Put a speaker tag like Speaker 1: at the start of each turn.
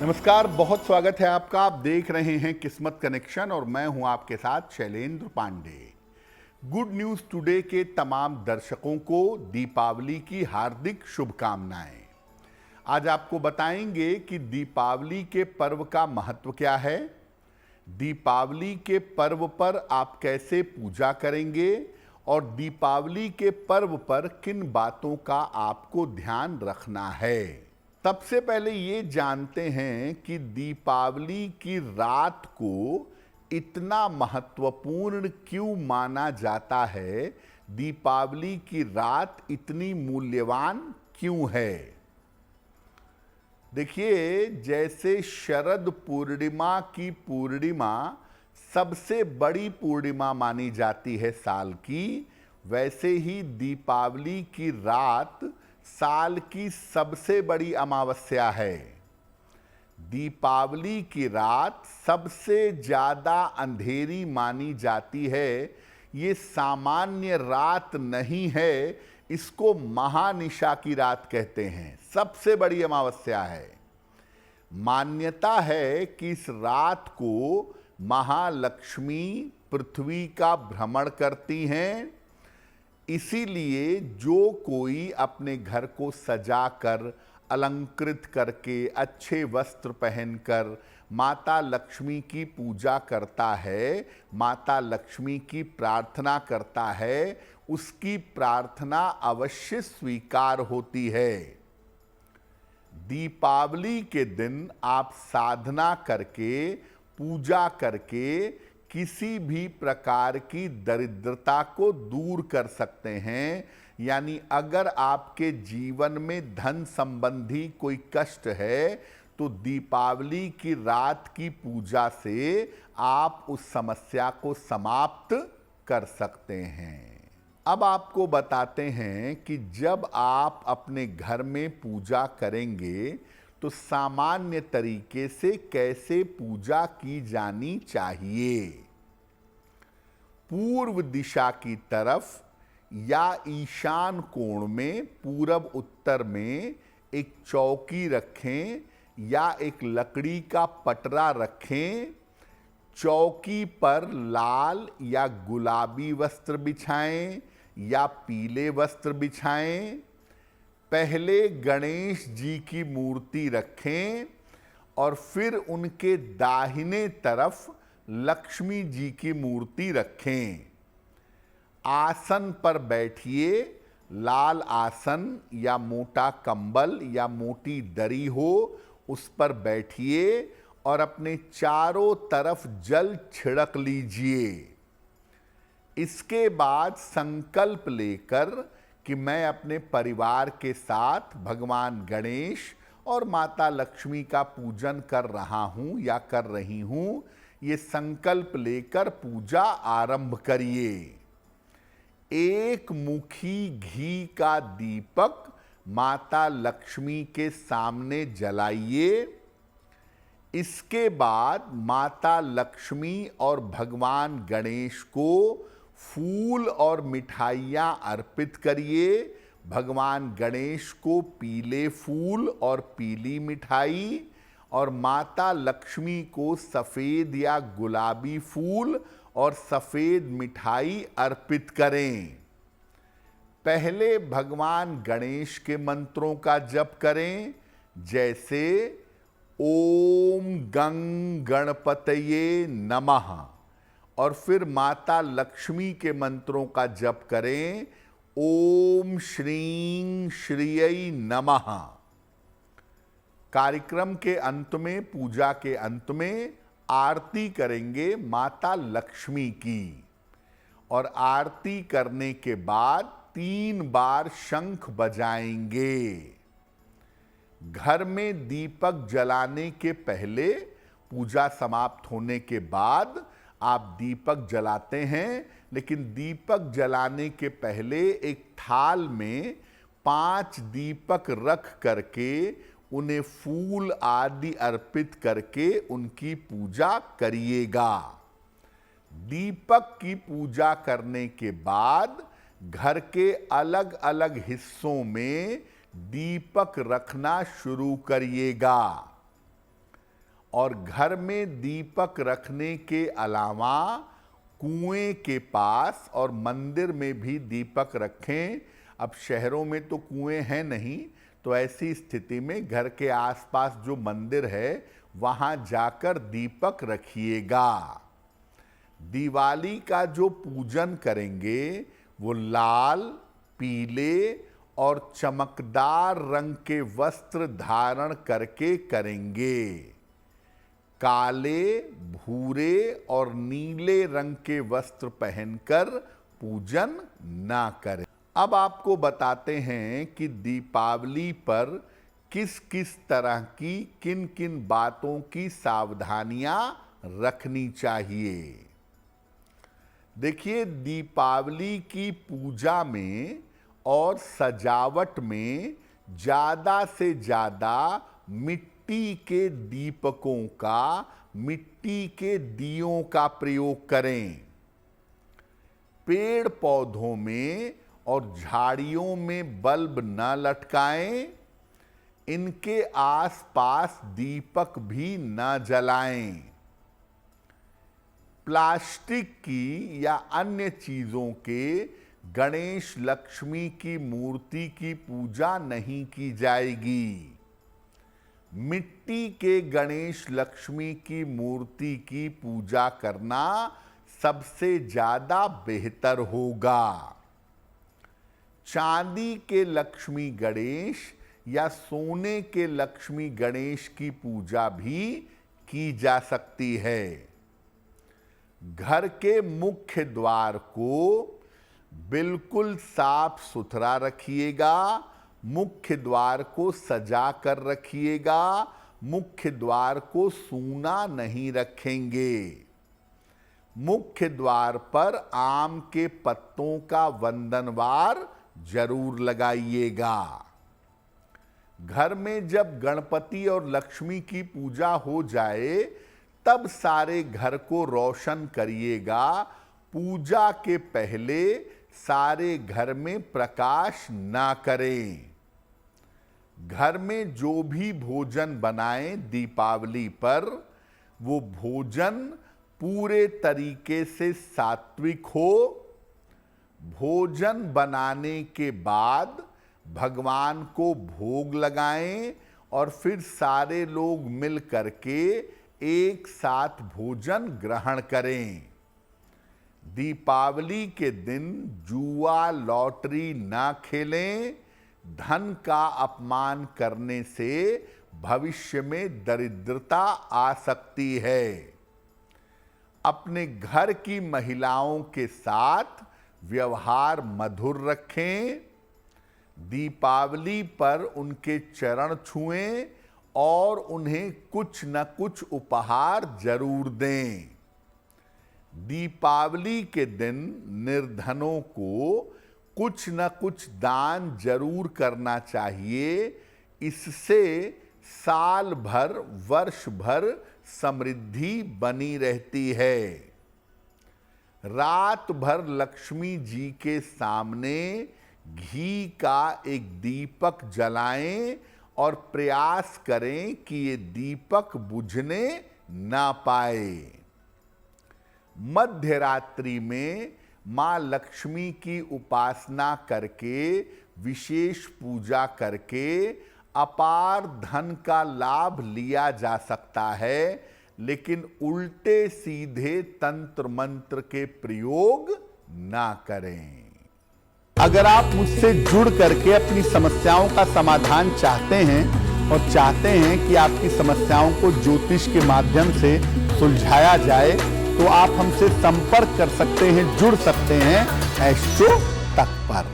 Speaker 1: नमस्कार, बहुत स्वागत है आपका। आप देख रहे हैं किस्मत कनेक्शन और मैं हूं आपके साथ Shailendra Pandey. Good news today के तमाम दर्शकों को दीपावली की हार्दिक शुभकामनाएं। आज आपको बताएंगे कि दीपावली के पर्व का महत्व क्या है, दीपावली के पर्व पर आप कैसे पूजा करेंगे और दीपावली के पर्व पर किन बातों का आपको ध्यान रखना है। सबसे पहले ये जानते हैं कि दीपावली की रात को इतना महत्वपूर्ण क्यों माना जाता है, दीपावली की रात इतनी मूल्यवान क्यों है। देखिए, जैसे शरद पूर्णिमा की पूर्णिमा सबसे बड़ी पूर्णिमा मानी जाती है साल की, वैसे ही दीपावली की रात साल की सबसे बड़ी अमावस्या है। दीपावली की रात सबसे ज्यादा अंधेरी मानी जाती है। ये सामान्य रात नहीं है, इसको महानिशा की रात कहते हैं, सबसे बड़ी अमावस्या है। मान्यता है कि इस रात को महालक्ष्मी पृथ्वी का भ्रमण करती हैं, इसीलिए जो कोई अपने घर को सजाकर, अलंकृत करके, अच्छे वस्त्र पहनकर माता लक्ष्मी की पूजा करता है, माता लक्ष्मी की प्रार्थना करता है, उसकी प्रार्थना अवश्य स्वीकार होती है। दीपावली के दिन आप साधना करके, पूजा करके किसी भी प्रकार की दरिद्रता को दूर कर सकते हैं। यानी अगर आपके जीवन में धन संबंधी कोई कष्ट है तो दीपावली की रात की पूजा से आप उस समस्या को समाप्त कर सकते हैं। अब आपको बताते हैं कि जब आप अपने घर में पूजा करेंगे तो सामान्य तरीके से कैसे पूजा की जानी चाहिए। पूर्व दिशा की तरफ या ईशान कोण में पूरब उत्तर में एक चौकी रखें या एक लकड़ी का पटरा रखें। चौकी पर लाल या गुलाबी वस्त्र बिछाएं या पीले वस्त्र बिछाएं। पहले गणेश जी की मूर्ति रखें और फिर उनके दाहिने तरफ लक्ष्मी जी की मूर्ति रखें। आसन पर बैठिए, लाल आसन या मोटा कंबल या मोटी दरी हो उस पर बैठिए और अपने चारों तरफ जल छिड़क लीजिए। इसके बाद संकल्प लेकर कि मैं अपने परिवार के साथ भगवान गणेश और माता लक्ष्मी का पूजन कर रहा हूं या कर रही हूं, ये संकल्प लेकर पूजा आरंभ करिए। एक मुखी घी का दीपक माता लक्ष्मी के सामने जलाइए। इसके बाद माता लक्ष्मी और भगवान गणेश को फूल और मिठाइयाँ अर्पित करिए। भगवान गणेश को पीले फूल और पीली मिठाई और माता लक्ष्मी को सफ़ेद या गुलाबी फूल और सफ़ेद मिठाई अर्पित करें। पहले भगवान गणेश के मंत्रों का जप करें, जैसे ओम गं गणपतये नमः, और फिर माता लक्ष्मी के मंत्रों का जप करें, ओम श्रीं श्रियै नमः। कार्यक्रम के अंत में, पूजा के अंत में आरती करेंगे माता लक्ष्मी की और आरती करने के बाद 3 बार शंख बजाएंगे। घर में दीपक जलाने के पहले, पूजा समाप्त होने के बाद आप दीपक जलाते हैं, लेकिन दीपक जलाने के पहले एक थाल में 5 दीपक रख करके उन्हें फूल आदि अर्पित करके उनकी पूजा करिएगा। दीपक की पूजा करने के बाद घर के अलग अलग हिस्सों में दीपक रखना शुरू करिएगा। और घर में दीपक रखने के अलावा कुएं के पास और मंदिर में भी दीपक रखें। अब शहरों में तो कुएं हैं नहीं, तो ऐसी स्थिति में घर के आसपास जो मंदिर है वहां जाकर दीपक रखिएगा। दिवाली का जो पूजन करेंगे वो लाल, पीले और चमकदार रंग के वस्त्र धारण करके करेंगे। काले, भूरे और नीले रंग के वस्त्र पहनकर पूजन ना करें। अब आपको बताते हैं कि दीपावली पर किस किस तरह की किन किन बातों की सावधानियां रखनी चाहिए। देखिए, दीपावली की पूजा में और सजावट में ज़्यादा से ज़्यादा मिट्टी के दीपकों का, मिट्टी के दियों का प्रयोग करें। पेड़ पौधों में और झाड़ियों में बल्ब न लटकाएं। इनके आसपास दीपक भी न जलाएं। प्लास्टिक की या अन्य चीज़ों के गणेश लक्ष्मी की मूर्ति की पूजा नहीं की जाएगी। मिट्टी के गणेश लक्ष्मी की मूर्ति की पूजा करना सबसे ज़्यादा बेहतर होगा। चांदी के लक्ष्मी गणेश या सोने के लक्ष्मी गणेश की पूजा भी की जा सकती है। घर के मुख्य द्वार को बिल्कुल साफ सुथरा रखिएगा। मुख्य द्वार को सजा कर रखिएगा। मुख्य द्वार को सूना नहीं रखेंगे। मुख्य द्वार पर आम के पत्तों का वंदनवार जरूर लगाइएगा। घर में जब गणपति और लक्ष्मी की पूजा हो जाए तब सारे घर को रोशन करिएगा। पूजा के पहले सारे घर में प्रकाश ना करें। घर में जो भी भोजन बनाएं दीपावली पर, वो भोजन पूरे तरीके से सात्विक हो। भोजन बनाने के बाद भगवान को भोग लगाएं और फिर सारे लोग मिल करके एक साथ भोजन ग्रहण करें। दीपावली के दिन जुआ, लॉटरी ना खेलें। धन का अपमान करने से भविष्य में दरिद्रता आ सकती है। अपने घर की महिलाओं के साथ व्यवहार मधुर रखें। दीपावली पर उनके चरण छुएं और उन्हें कुछ न कुछ उपहार जरूर दें। दीपावली के दिन निर्धनों को कुछ न कुछ दान जरूर करना चाहिए। इससे साल भर, वर्ष भर समृद्धि बनी रहती है। रात भर लक्ष्मी जी के सामने घी का एक दीपक जलाएं और प्रयास करें कि ये दीपक बुझने ना पाए। मध्य रात्रि में माँ लक्ष्मी की उपासना करके, विशेष पूजा करके अपार धन का लाभ लिया जा सकता है, लेकिन उल्टे सीधे तंत्र मंत्र के प्रयोग ना करें। अगर आप मुझसे जुड़ करके अपनी समस्याओं का समाधान चाहते हैं और चाहते हैं कि आपकी समस्याओं को ज्योतिष के माध्यम से सुलझाया जाए, तो आप हमसे संपर्क कर सकते हैं, जुड़ सकते हैं एस्ट्रो तक पर।